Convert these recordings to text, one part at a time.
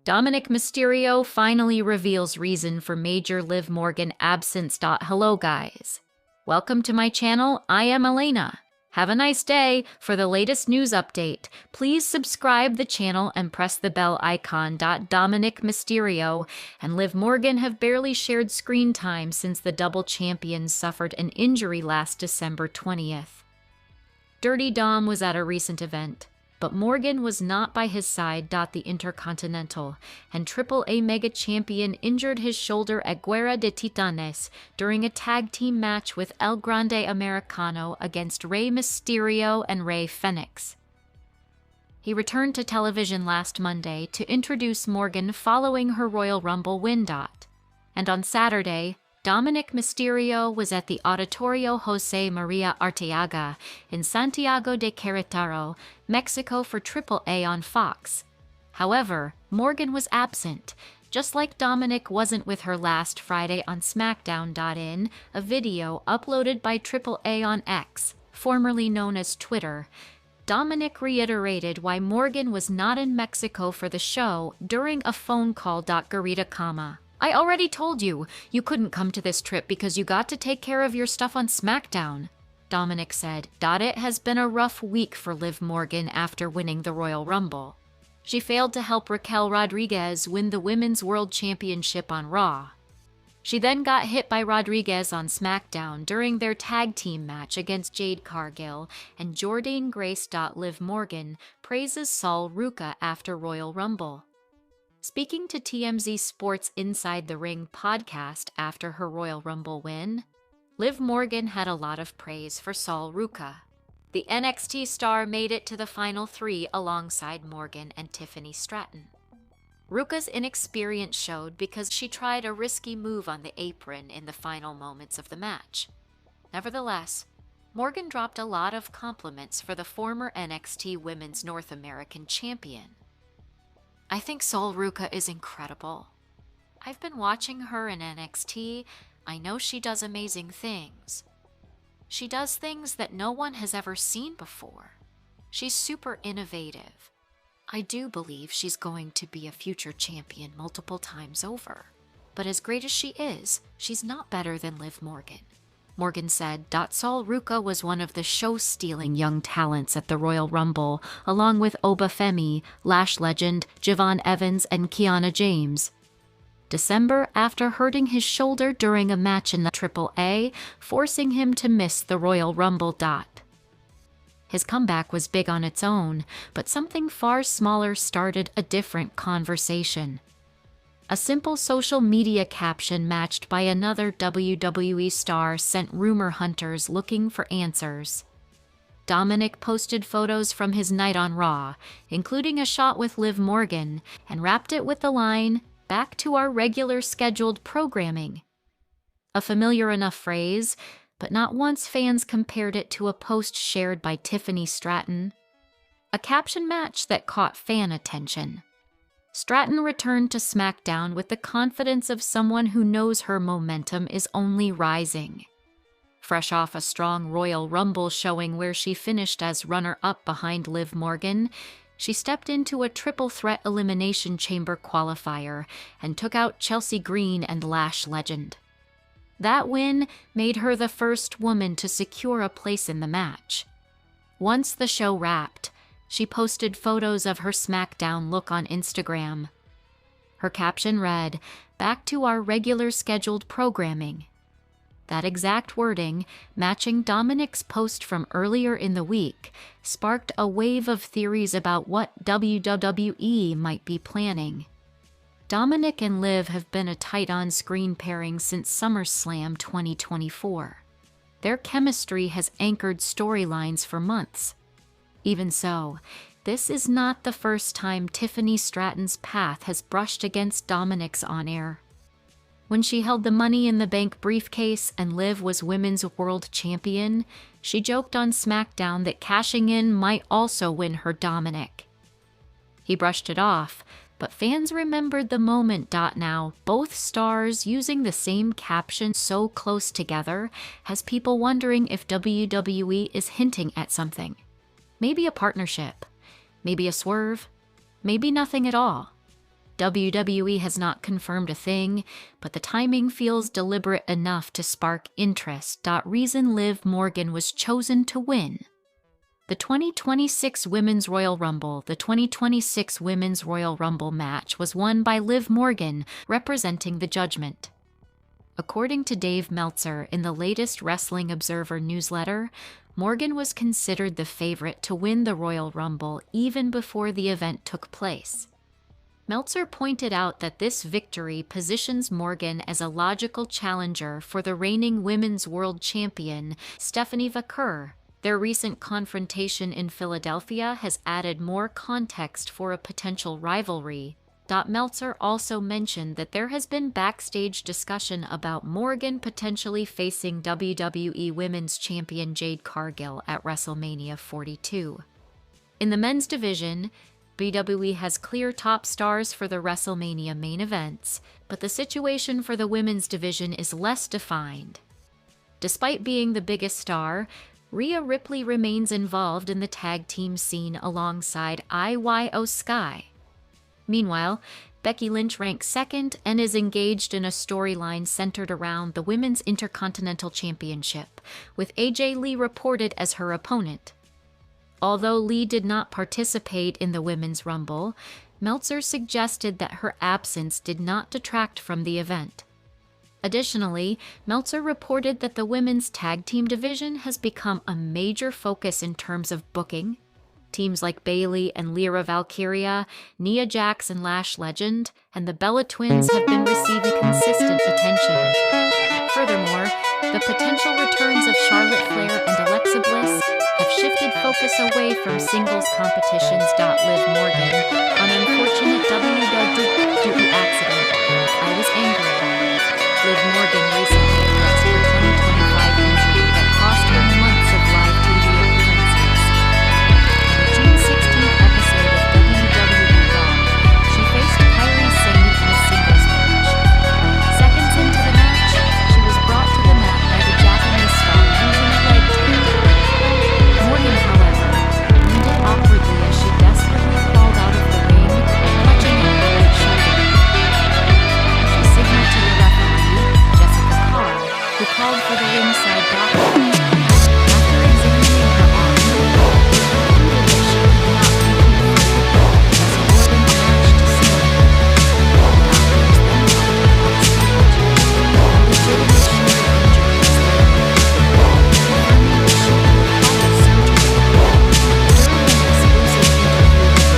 Dominik Mysterio finally reveals reason for major Liv Morgan absence. Hello guys. Welcome to my channel. I am Elena. Have a nice day. For the latest news update, please subscribe the channel and press the bell icon. Dominik Mysterio and Liv Morgan have barely shared screen time since the double champions suffered an injury last December 20th. Dirty Dom was at a recent event, but Morgan was not by his side. The Intercontinental and AAA Mega Champion injured his shoulder at Guerra de Titanes during a tag team match with El Grande Americano against Rey Mysterio and Rey Fenix. He returned to television last Monday to introduce Morgan following her Royal Rumble win. And on Saturday, Dominik Mysterio was at the Auditorio Jose Maria Arteaga in Santiago de Querétaro, Mexico for AAA on Fox. However, Morgan was absent, just like Dominik wasn't with her last Friday on SmackDown. In a video uploaded by AAA on X, formerly known as Twitter, Dominik reiterated why Morgan was not in Mexico for the show during a phone call. Garita Kama. I already told you, you couldn't come to this trip because you got to take care of your stuff on SmackDown, Dominik said. It has been a rough week for Liv Morgan after winning the Royal Rumble. She failed to help Raquel Rodriguez win the Women's World Championship on Raw. She then got hit by Rodriguez on SmackDown during their tag team match against Jade Cargill and Jordynne Grace. Liv Morgan praises Sol Ruka after Royal Rumble. Speaking to TMZ Sports Inside the Ring podcast after her Royal Rumble win, Liv Morgan had a lot of praise for Sol Ruka. The NXT star made it to the final three alongside Morgan and Tiffany Stratton. Ruka's inexperience showed because she tried a risky move on the apron in the final moments of the match. Nevertheless, Morgan dropped a lot of compliments for the former NXT Women's North American champion. I think Sol Ruka is incredible. I've been watching her in NXT. I know she does amazing things. She does things that no one has ever seen before. She's super innovative. I do believe she's going to be a future champion multiple times over. But as great as she is, she's not better than Liv Morgan. Morgan said. Sol Ruka was one of the show-stealing young talents at the Royal Rumble, along with Obafemi, Lash legend, Javon Evans, and Kiana James. December after hurting his shoulder during a match in the AAA, forcing him to miss the Royal Rumble. His comeback was big on its own, but something far smaller started a different conversation. A simple social media caption matched by another WWE star sent rumor hunters looking for answers. Dominik posted photos from his night on Raw, including a shot with Liv Morgan, and wrapped it with the line, "Back to our regular scheduled programming." A familiar enough phrase, but not once fans compared it to a post shared by Tiffany Stratton. A caption match that caught fan attention. Stratton returned to SmackDown with the confidence of someone who knows her momentum is only rising. Fresh off a strong Royal Rumble showing where she finished as runner-up behind Liv Morgan, she stepped into a triple threat elimination chamber qualifier and took out Chelsea Green and Lash legend. That win made her the first woman to secure a place in the match. Once the show wrapped, she posted photos of her SmackDown look on Instagram. Her caption read, "Back to our regular scheduled programming." That exact wording, matching Dominik's post from earlier in the week, sparked a wave of theories about what WWE might be planning. Dominik and Liv have been a tight on-screen pairing since SummerSlam 2024. Their chemistry has anchored storylines for months. Even so, this is not the first time Tiffany Stratton's path has brushed against Dominik's on-air. When she held the Money in the Bank briefcase and Liv was Women's World Champion, she joked on SmackDown that cashing in might also win her Dominik. He brushed it off, but fans remembered the moment. Now, both stars using the same caption so close together has people wondering if WWE is hinting at something. Maybe a partnership, maybe a swerve, maybe nothing at all. WWE has not confirmed a thing, but the timing feels deliberate enough to spark interest. Reason Liv Morgan was chosen to win. The 2026 Women's Royal Rumble. The 2026 Women's Royal Rumble match was won by Liv Morgan, representing the Judgment. According to Dave Meltzer in the latest Wrestling Observer newsletter, Morgan was considered the favorite to win the Royal Rumble even before the event took place. Meltzer pointed out that this victory positions Morgan as a logical challenger for the reigning Women's World Champion, Stephanie Vaquer. Their recent confrontation in Philadelphia has added more context for a potential rivalry. Meltzer also mentioned that there has been backstage discussion about Morgan potentially facing WWE Women's Champion Jade Cargill at WrestleMania 42. In the men's division, WWE has clear top stars for the WrestleMania main events, but the situation for the women's division is less defined. Despite being the biggest star, Rhea Ripley remains involved in the tag team scene alongside Io Sky. Meanwhile, Becky Lynch ranks second and is engaged in a storyline centered around the Women's Intercontinental Championship, with AJ Lee reported as her opponent. Although Lee did not participate in the Women's Rumble, Meltzer suggested that her absence did not detract from the event. Additionally, Meltzer reported that the women's tag team division has become a major focus in terms of booking. Teams like Bayley and Lyra Valkyria, Nia Jax and Lash Legend, and the Bella Twins have been receiving consistent attention. Furthermore, the potential returns of Charlotte Flair and Alexa Bliss have shifted focus away from singles competitions. Liv Morgan, an unfortunate WWE accident. I was angry. Liv Morgan recently addressed her 2025 injury that cost her months of live TV appearances. In the June 16th episode of WWE Raw, she faced Kairi Sane in a singles match. Seconds into the match, she was brought to the mat by the Japanese star using a leg tag. Morgan, however, ended awkwardly as she desperately crawled out of the ring, clutching at her right shoulder. She signaled to the referee, who called for the ringside doctor. After examining her arm, he concluded that she could not compete as Morgan crashed to ceiling. Doctors then told her what stage a legitimate shoulder injury was there, confirming that she would require surgery. During an exclusive interview with the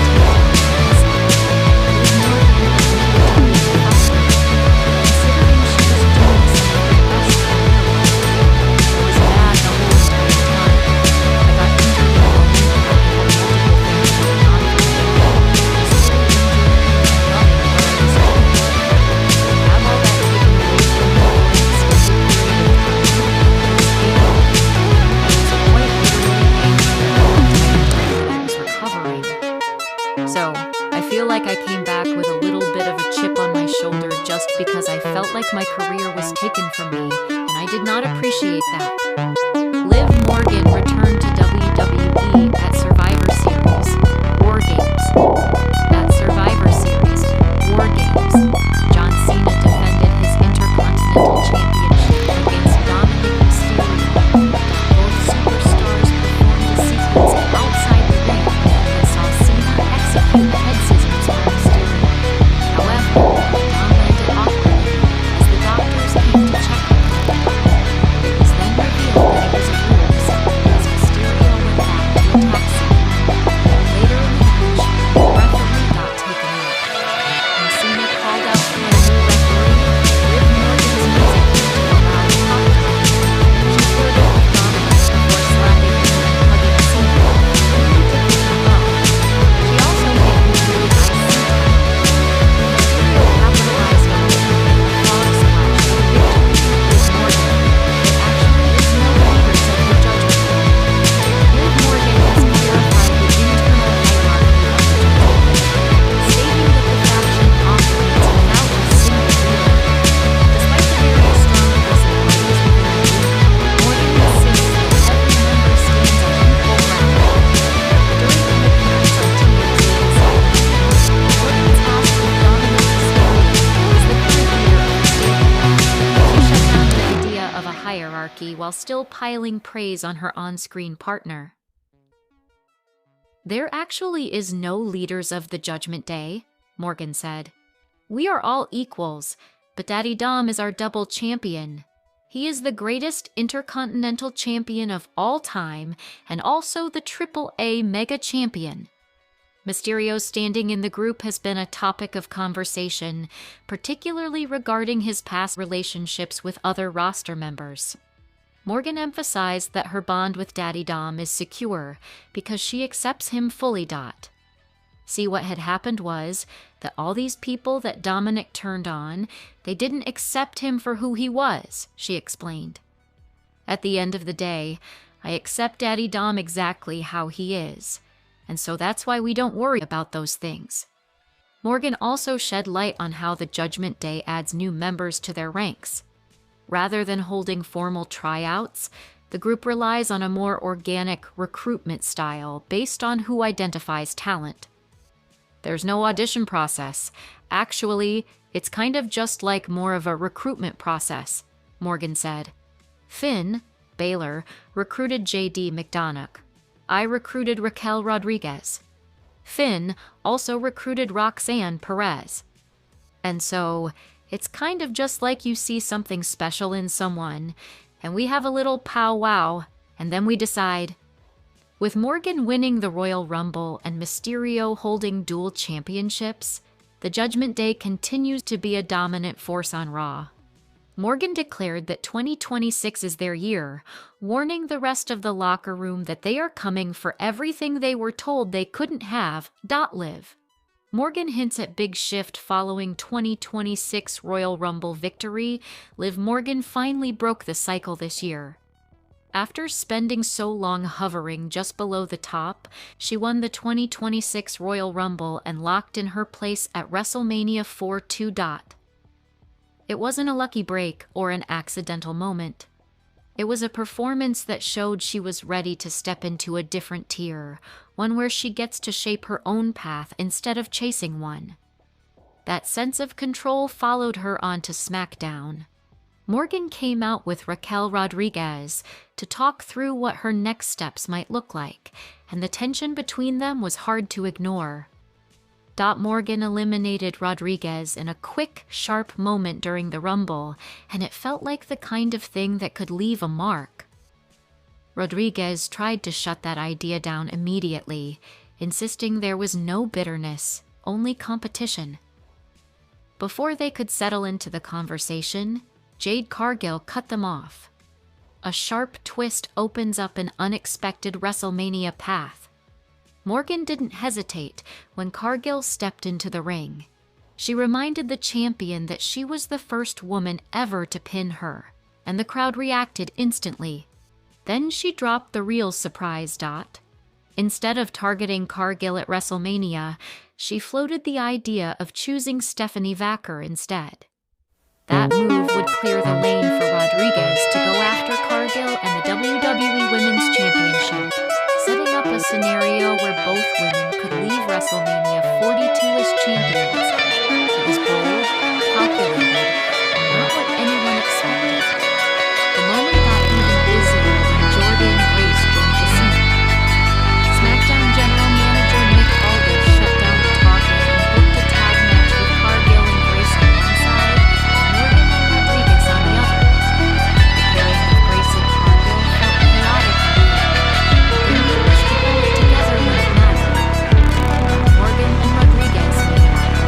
Liv Morgan admitted to being frustrated, considering she was doing some of her best. It was bad the whole entire time. I got injured in the moment and I had multiple things going on. I was still injured and loving what I was doing. To have all that taken away from me in an extended period of time, it was painful. I was quite literally angry the whole entire time that I was recovering. So, I feel like I came back with a little bit of a chip on my shoulder just because I felt like my career was taken from me, and I did not appreciate that. Liv Morgan returned to WWE at Survivor Series, War Games. At Survivor Series, War Games, John Cena defended his Intercontinental Championship against Dominik Mysterio. Both superstars performed a sequence outside the ring that saw Cena execute head scissors on Mysterio. However, Dom landed awkwardly as the doctors came to check him. It was then revealed that it was a ruse. hierarchy while still piling praise on her on-screen partner. "There actually is no leaders of the Judgment Day," Morgan said. "We are all equals, but Daddy Dom is our double champion. He is the greatest intercontinental champion of all time and also the AAA Mega Champion." Mysterio's standing in the group has been a topic of conversation, particularly regarding his past relationships with other roster members. Morgan emphasized that her bond with Daddy Dom is secure because she accepts him fully. See, what had happened was that all these people that Dominik turned on, they didn't accept him for who he was, she explained. "At the end of the day, I accept Daddy Dom exactly how he is, and so that's why we don't worry about those things." Morgan also shed light on how the Judgment Day adds new members to their ranks. Rather than holding formal tryouts, the group relies on a more organic recruitment style based on who identifies talent. "There's no audition process. Actually, it's kind of just like more of a recruitment process," Morgan said. "Finn, Baylor, recruited JD McDonough. I recruited Raquel Rodriguez. Finn also recruited Roxanne Perez. And so, it's kind of just like you see something special in someone, and we have a little powwow, and then we decide." With Morgan winning the Royal Rumble and Mysterio holding dual championships, the Judgment Day continues to be a dominant force on Raw. Morgan declared that 2026 is their year, warning the rest of the locker room that they are coming for everything they were told they couldn't have. Liv. Morgan hints at big shift following 2026 Royal Rumble victory. Liv Morgan finally broke the cycle this year. After spending so long hovering just below the top, she won the 2026 Royal Rumble and locked in her place at WrestleMania 4-2. It wasn't a lucky break or an accidental moment. It was a performance that showed she was ready to step into a different tier, one where she gets to shape her own path instead of chasing one. That sense of control followed her onto SmackDown. Morgan came out with Raquel Rodriguez to talk through what her next steps might look like, and the tension between them was hard to ignore. Morgan eliminated Rodriguez in a quick, sharp moment during the Rumble, and it felt like the kind of thing that could leave a mark. Rodriguez tried to shut that idea down immediately, insisting there was no bitterness, only competition. Before they could settle into the conversation, Jade Cargill cut them off. A sharp twist opens up an unexpected WrestleMania path. Morgan didn't hesitate when Cargill stepped into the ring. She reminded the champion that she was the first woman ever to pin her, and the crowd reacted instantly. Then she dropped the real surprise. Instead of targeting Cargill at WrestleMania, she floated the idea of choosing Stephanie Vaquer instead. That move would clear the lane for Rodriguez to go after Cargill and the WWE Women's Championship, setting up a scenario where both women could leave WrestleMania 42 as champions. It was bold, calculated, and not what anyone expected. The moment got even busier when Jordan Grace joined the scene. SmackDown General Manager Nick Aldis shut down the talking and booked a tag match with Cargill and Grace on one side, Morgan and Rodriguez on the other. The pairing of Grace and Cargill felt chaotic and weird. They managed to pull it together when it mattered. Morgan and Rodriguez, meanwhile,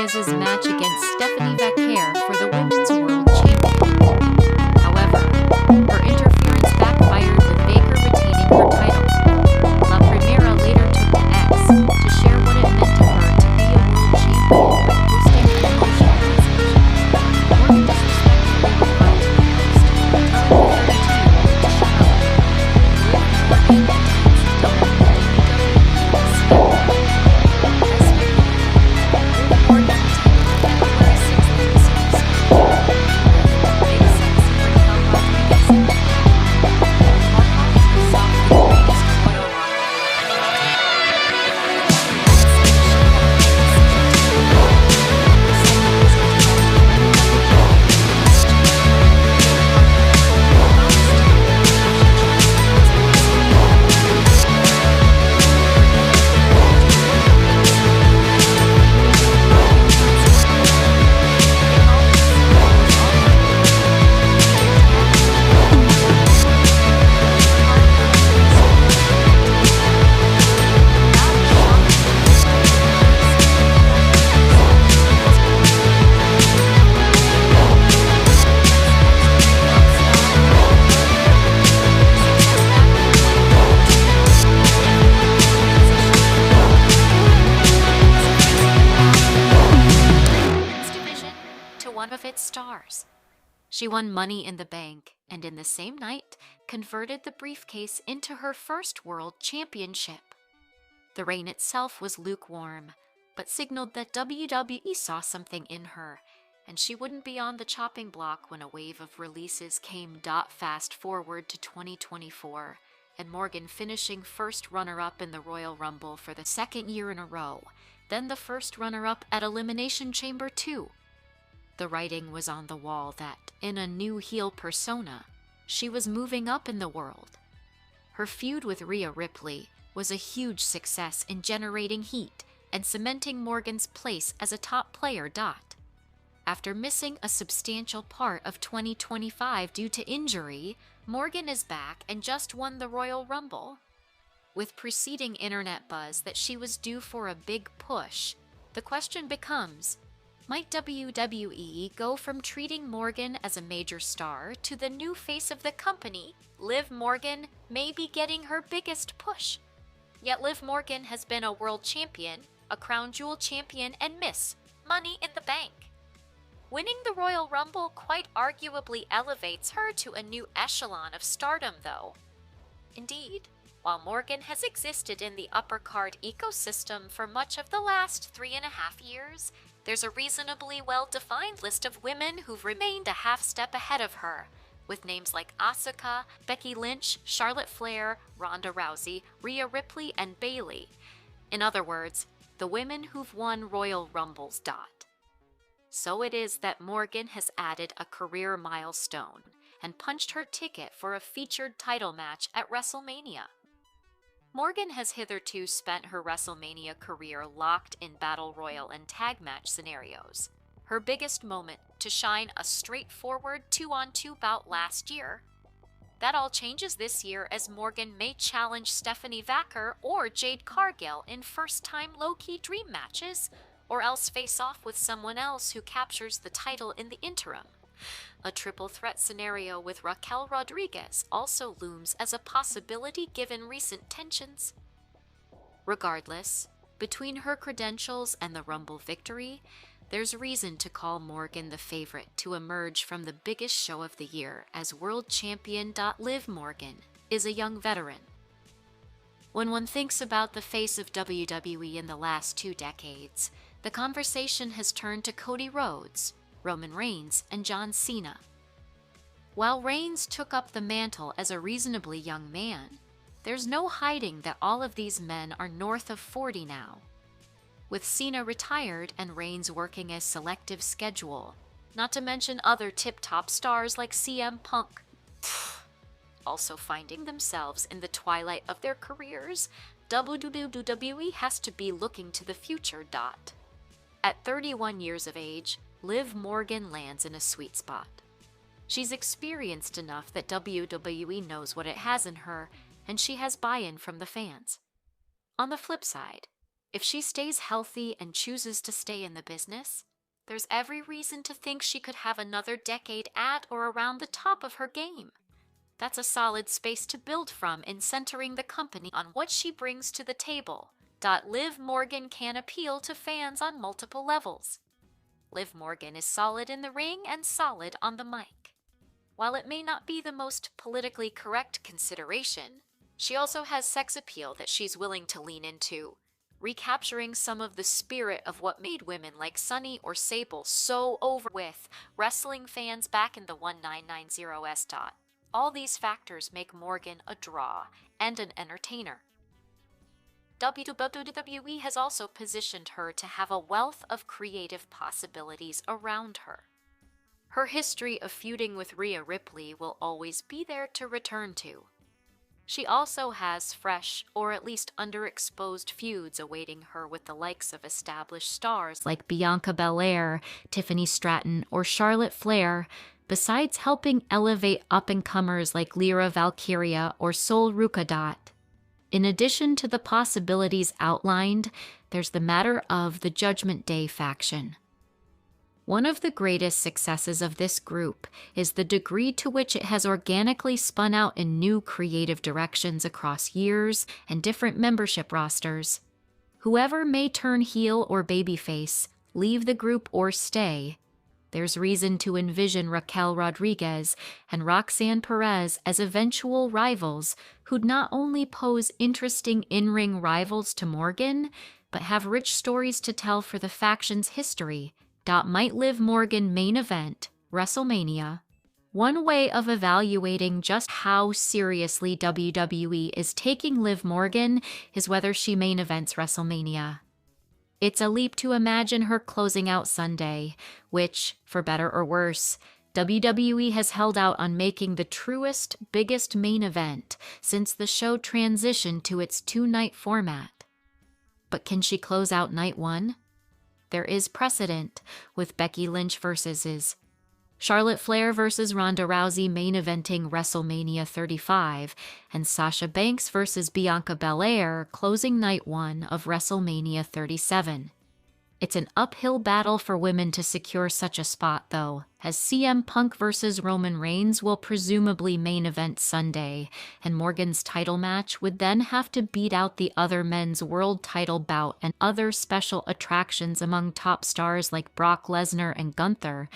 Marquez's match against Stephanie Vaquer for the Women's World Championship. However, her interference backfired with Baker retaining her title. La Primera later took to X to share what it meant to her to be a world champion by posting an emotional message. Morgan disrespectfully replied to the post, telling the 32-year-old to shut up. Liv Morgan attends WWE SmackDown. One of its stars. She won Money in the Bank and in the same night converted the briefcase into her first world championship. The reign itself was lukewarm, but signaled that WWE saw something in her, and she wouldn't be on the chopping block when a wave of releases came. Fast forward to 2024, and Morgan finishing first runner-up in the Royal Rumble for the second year in a row, then the first runner-up at Elimination Chamber 2. The writing was on the wall that, in a new heel persona, she was moving up in the world. Her feud with Rhea Ripley was a huge success in generating heat and cementing Morgan's place as a top player. After missing a substantial part of 2025 due to injury, Morgan is back and just won the Royal Rumble. With preceding internet buzz that she was due for a big push, the question becomes, might WWE go from treating Morgan as a major star to the new face of the company, Liv Morgan, may be getting her biggest push? Yet Liv Morgan has been a world champion, a crown jewel champion, and Miss Money in the Bank. Winning the Royal Rumble quite arguably elevates her to a new echelon of stardom, though. Indeed, while Morgan has existed in the upper card ecosystem for much of the last 3.5 years, there's a reasonably well-defined list of women who've remained a half step ahead of her, with names like Asuka, Becky Lynch, Charlotte Flair, Ronda Rousey, Rhea Ripley, and Bayley. In other words, the women who've won Royal Rumbles. So it is that Morgan has added a career milestone and punched her ticket for a featured title match at WrestleMania. Morgan has hitherto spent her WrestleMania career locked in Battle Royal and tag match scenarios. Her biggest moment to shine a straightforward 2-on-2 bout last year. That all changes this year as Morgan may challenge Stephanie Vaquer or Jade Cargill in first-time low-key dream matches, or else face off with someone else who captures the title in the interim. A triple threat scenario with Raquel Rodriguez also looms as a possibility given recent tensions. Regardless, between her credentials and the Rumble victory, there's reason to call Morgan the favorite to emerge from the biggest show of the year as world champion. Liv Morgan is a young veteran. When one thinks about the face of WWE in the last 2 decades, the conversation has turned to Cody Rhodes, Roman Reigns, and John Cena. While Reigns took up the mantle as a reasonably young man, there's no hiding that all of these men are north of 40 now. With Cena retired and Reigns working a selective schedule, not to mention other tip-top stars like CM Punk, also finding themselves in the twilight of their careers, WWE has to be looking to the future. At 31 years of age, Liv Morgan lands in a sweet spot. She's experienced enough that WWE knows what it has in her, and she has buy-in from the fans. On the flip side, If she stays healthy and chooses to stay in the business, there's every reason to think she could have another decade at or around the top of her game. That's a solid space to build from in centering the company on what she brings to the table. Liv Morgan can appeal to fans on multiple levels. Liv Morgan is solid in the ring and solid on the mic. While it may not be the most politically correct consideration, she also has sex appeal that she's willing to lean into, recapturing some of the spirit of what made women like Sunny or Sable so over with wrestling fans back in the 1990s. All these factors make Morgan a draw and an entertainer. WWE has also positioned her to have a wealth of creative possibilities around her. Her history of feuding with Rhea Ripley will always be there to return to. She also has fresh, or at least underexposed feuds awaiting her with the likes of established stars like Bianca Belair, Tiffany Stratton, or Charlotte Flair, besides helping elevate up-and-comers like Lyra Valkyria or Sol Ruka. In addition to the possibilities outlined, there's the matter of the Judgment Day faction. One of the greatest successes of this group is the degree to which it has organically spun out in new creative directions across years and different membership rosters. Whoever may turn heel or babyface, leave the group or stay, there's reason to envision Raquel Rodriguez and Roxanne Perez as eventual rivals who'd not only pose interesting in-ring rivals to Morgan, but have rich stories to tell for the faction's history. Might Liv Morgan main event WrestleMania? One way of evaluating just how seriously WWE is taking Liv Morgan is whether she main events WrestleMania. It's a leap to imagine her closing out Sunday, which, for better or worse, WWE has held out on making the truest, biggest main event since the show transitioned to its two-night format. But can she close out night one? There is precedent, with Becky Lynch versus Charlotte Flair versus Ronda Rousey main eventing WrestleMania 35, and Sasha Banks versus Bianca Belair closing night one of WrestleMania 37. It's an uphill battle for women to secure such a spot, though, as CM Punk versus Roman Reigns will presumably main event Sunday, and Morgan's title match would then have to beat out the other men's world title bout and other special attractions among top stars like Brock Lesnar and Gunther.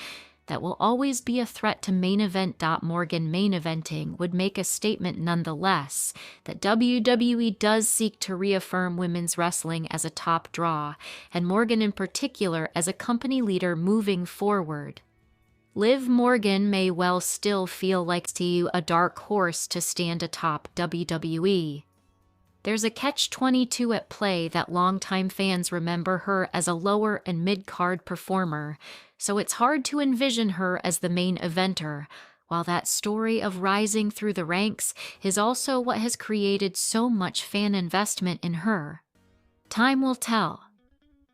That will always be a threat to main event. Morgan main eventing would make a statement nonetheless that WWE does seek to reaffirm women's wrestling as a top draw, and Morgan in particular as a company leader moving forward. Liv Morgan may well still feel like a dark horse to stand atop WWE. There's a catch-22 at play that longtime fans remember her as a lower and mid-card performer, so it's hard to envision her as the main eventer, while that story of rising through the ranks is also what has created so much fan investment in her. Time will tell.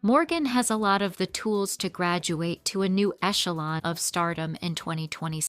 Morgan has a lot of the tools to graduate to a new echelon of stardom in 2026.